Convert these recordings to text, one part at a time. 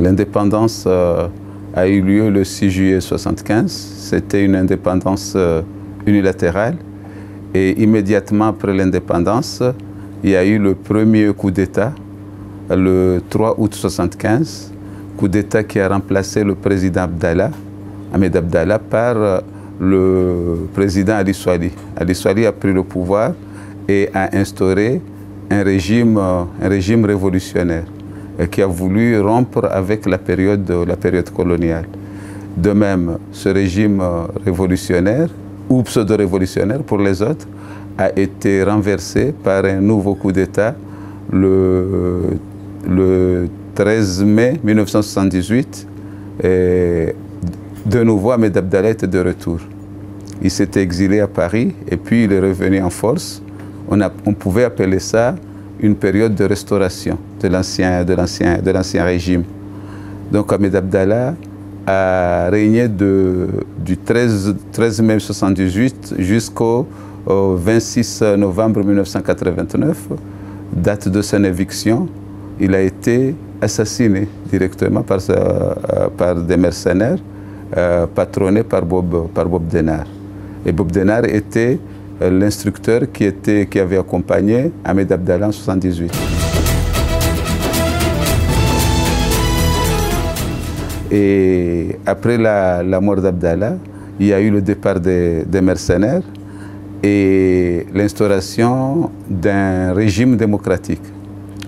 L'indépendance a eu lieu le 6 juillet 1975. C'était une indépendance unilatérale. Et immédiatement après l'indépendance, il y a eu le premier coup d'État, le 3 août 1975, coup d'État qui a remplacé le président Ahmed Abdallah, par le président Ali Soili. Ali Soili a pris le pouvoir et a instauré un régime révolutionnaire qui a voulu rompre avec la période coloniale. De même, ce régime révolutionnaire, ou pseudo-révolutionnaire pour les autres, a été renversé par un nouveau coup d'État le 13 mai 1978. Et de nouveau, Ahmed Abdallah était de retour. Il s'était exilé à Paris et puis il est revenu en force. On pouvait appeler ça une période de restauration de l'ancien régime. Donc Ahmed Abdallah a régné du 13 mai 1978 jusqu'au 26 novembre 1989, date de son éviction. Il a été assassiné directement par des mercenaires patronnés par Bob Denard. Et Bob Denard était l'instructeur qui avait accompagné Ahmed Abdallah en 1978. Et après la mort d'Abdallah, il y a eu le départ des mercenaires et l'instauration d'un régime démocratique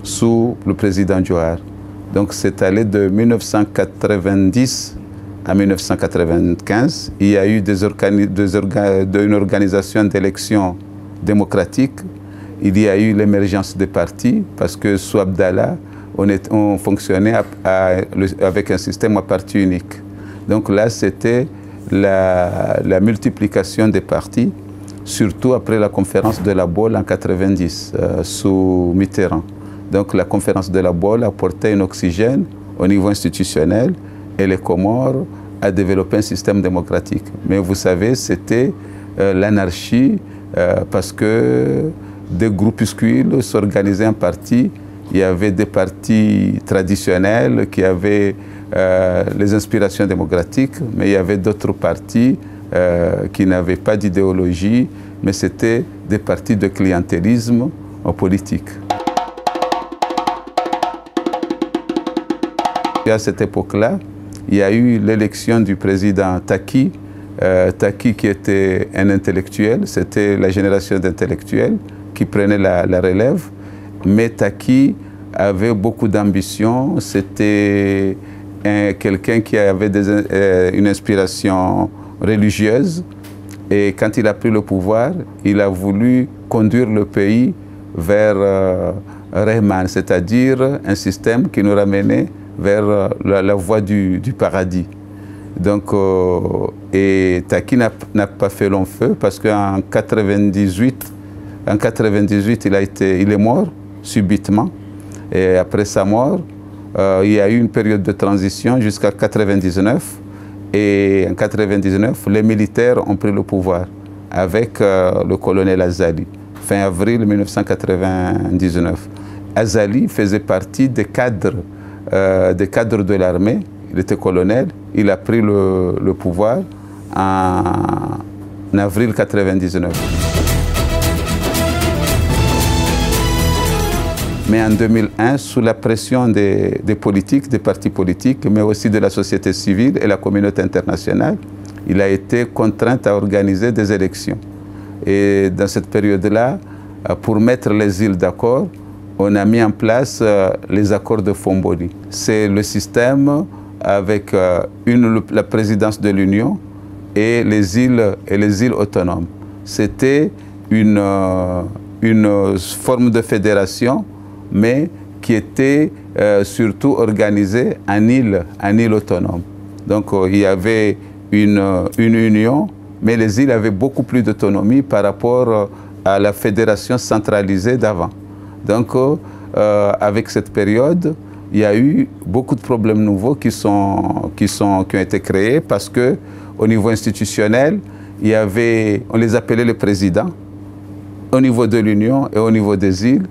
sous le président Johar. Donc c'est allé de 1990 à 1995. Il y a eu une organisation d'élections démocratiques. Il y a eu l'émergence des partis parce que sous Abdallah, on fonctionnait avec un système à parti unique. Donc là, c'était la multiplication des partis, surtout après la conférence de la Baule en 1990, sous Mitterrand. Donc la conférence de la Baule a apporté un oxygène au niveau institutionnel et les Comores a développé un système démocratique. Mais vous savez, c'était l'anarchie parce que des groupuscules s'organisaient en partis. Il y avait des partis traditionnels qui avaient les inspirations démocratiques, mais il y avait d'autres partis qui n'avaient pas d'idéologie, mais c'était des partis de clientélisme politique. Et à cette époque-là, il y a eu l'élection du président Taki, Taki qui était un intellectuel, c'était la génération d'intellectuels qui prenaient la relève. Mais Taki avait beaucoup d'ambition, c'était quelqu'un qui avait une inspiration religieuse. Et quand il a pris le pouvoir, il a voulu conduire le pays vers Rahman, c'est-à-dire un système qui nous ramenait vers la voie du paradis. Donc, et Taki n'a pas fait long feu parce qu'en 1998, il est mort subitement. Et après sa mort, il y a eu une période de transition jusqu'à 1999. Et en 1999, les militaires ont pris le pouvoir avec le colonel Azali, fin avril 1999. Azali faisait partie des cadres de l'armée. Il était colonel. Il a pris le pouvoir en avril 1999. Mais en 2001, sous la pression des politiques, des partis politiques, mais aussi de la société civile et la communauté internationale, il a été contraint à organiser des élections. Et dans cette période-là, pour mettre les îles d'accord, on a mis en place les accords de Fomboni. C'est le système avec la présidence de l'Union et les îles autonomes. C'était une forme de fédération, mais qui était surtout organisée en île autonome. Donc il y avait une union, mais les îles avaient beaucoup plus d'autonomie par rapport à la fédération centralisée d'avant. Donc avec cette période, il y a eu beaucoup de problèmes nouveaux qui ont été créés parce qu'au niveau institutionnel, on les appelait les présidents au niveau de l'Union et au niveau des îles.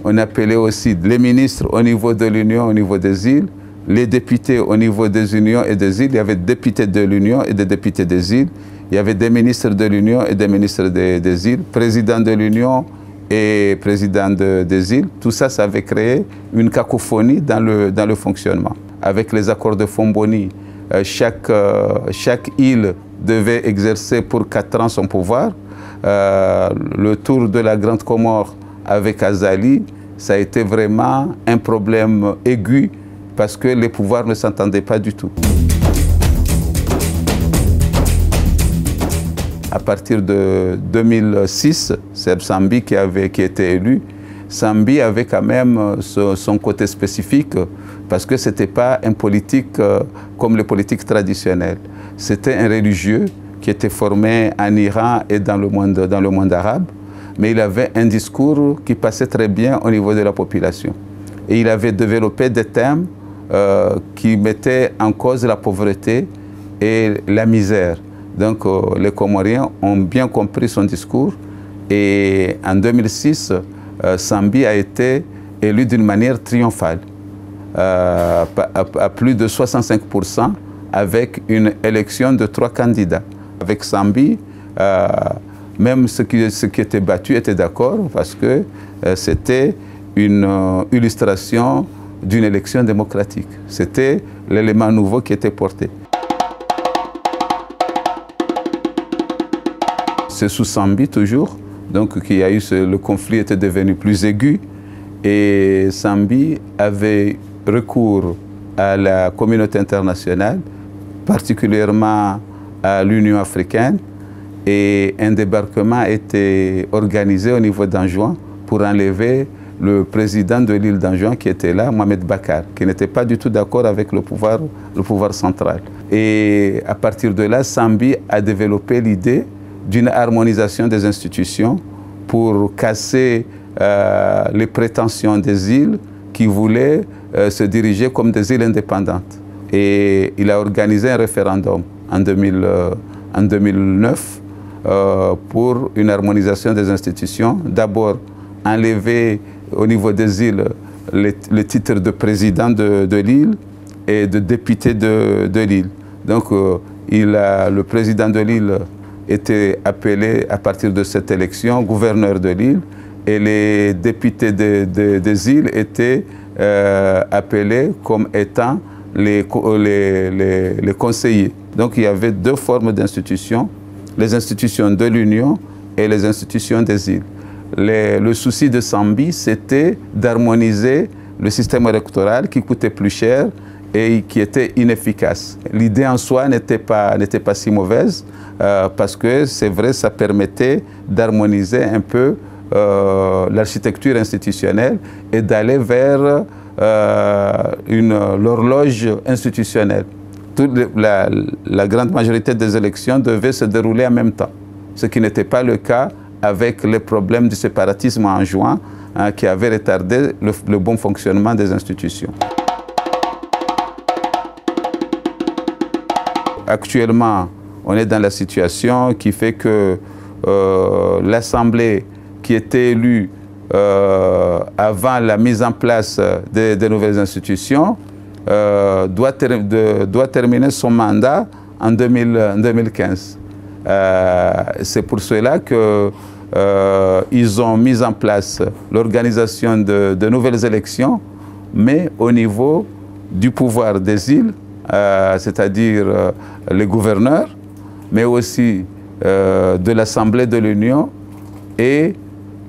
On appelait aussi les ministres au niveau de l'Union, au niveau des îles, les députés au niveau des unions et des îles. Il y avait des députés de l'Union et des députés des îles. Il y avait des ministres de l'Union et des ministres des îles, président de l'Union et président des îles. Tout ça, ça avait créé une cacophonie dans le fonctionnement. Avec les accords de Fomboni, chaque île devait exercer pour 4 ans son pouvoir. Le tour de la Grande Comore avec Azali, ça a été vraiment un problème aigu parce que les pouvoirs ne s'entendaient pas du tout. À partir de 2006, c'est Sambi qui était élu. Sambi avait quand même son côté spécifique parce que ce n'était pas un politique comme les politiques traditionnelles. C'était un religieux qui était formé en Iran et dans le monde arabe, mais il avait un discours qui passait très bien au niveau de la population. Et il avait développé des thèmes qui mettaient en cause la pauvreté et la misère. Donc les Comoriens ont bien compris son discours et en 2006, Sambi a été élu d'une manière triomphale, à plus de 65% avec une élection de 3 candidats. Avec Sambi, même ceux qui étaient battus étaient d'accord parce que c'était une illustration d'une élection démocratique. C'était l'élément nouveau qui était porté. C'est sous Sambi toujours, donc qu'il y a eu le conflit était devenu plus aigu et Sambi avait recours à la communauté internationale, particulièrement à l'Union africaine, et un débarquement a été organisé au niveau d'Anjouan pour enlever le président de l'île d'Anjouan qui était là, Mohamed Bakar, qui n'était pas du tout d'accord avec le pouvoir central. Et à partir de là, Sambi a développé l'idée d'une harmonisation des institutions pour casser les prétentions des îles qui voulaient se diriger comme des îles indépendantes. Et il a organisé un référendum en 2009 pour une harmonisation des institutions. D'abord, enlever au niveau des îles le titre de président de l'île et de député de l'île. Donc, le président de l'île était appelé à partir de cette élection gouverneur de l'île et les députés des îles étaient appelés comme étant les conseillers. Donc il y avait 2 formes d'institutions, les institutions de l'Union et les institutions des îles. Le souci de Sambi, c'était d'harmoniser le système électoral qui coûtait plus cher et qui était inefficace. L'idée en soi n'était pas si mauvaise parce que c'est vrai, ça permettait d'harmoniser un peu l'architecture institutionnelle et d'aller vers l'horloge institutionnelle. La grande majorité des élections devaient se dérouler en même temps, ce qui n'était pas le cas avec les problèmes du séparatisme en juin qui avaient retardé le bon fonctionnement des institutions. Actuellement, on est dans la situation qui fait que l'Assemblée qui était élue avant la mise en place des nouvelles institutions doit terminer son mandat en 2015. C'est pour cela qu'ils ont mis en place l'organisation de nouvelles élections, mais au niveau du pouvoir des îles, c'est-à-dire les gouverneurs, mais aussi de l'Assemblée de l'Union et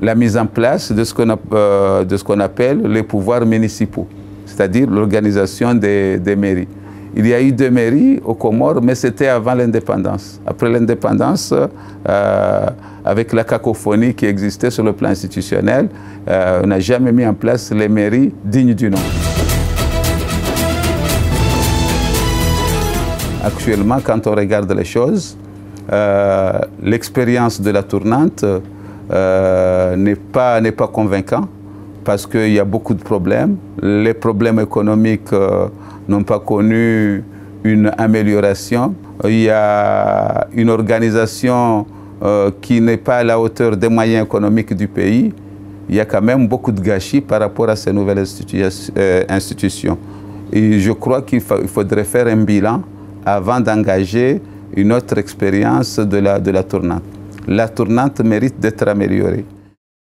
la mise en place de ce qu'on appelle les pouvoirs municipaux, c'est-à-dire l'organisation des mairies. Il y a eu 2 mairies aux Comores, mais c'était avant l'indépendance. Après l'indépendance, avec la cacophonie qui existait sur le plan institutionnel, on n'a jamais mis en place les mairies dignes du nom. Actuellement, quand on regarde les choses, l'expérience de la tournante n'est pas convaincante parce qu'il y a beaucoup de problèmes. Les problèmes économiques n'ont pas connu une amélioration. Il y a une organisation qui n'est pas à la hauteur des moyens économiques du pays. Il y a quand même beaucoup de gâchis par rapport à ces nouvelles institutions. Et je crois qu'il faudrait faire un bilan avant d'engager une autre expérience de la tournante. La tournante mérite d'être améliorée.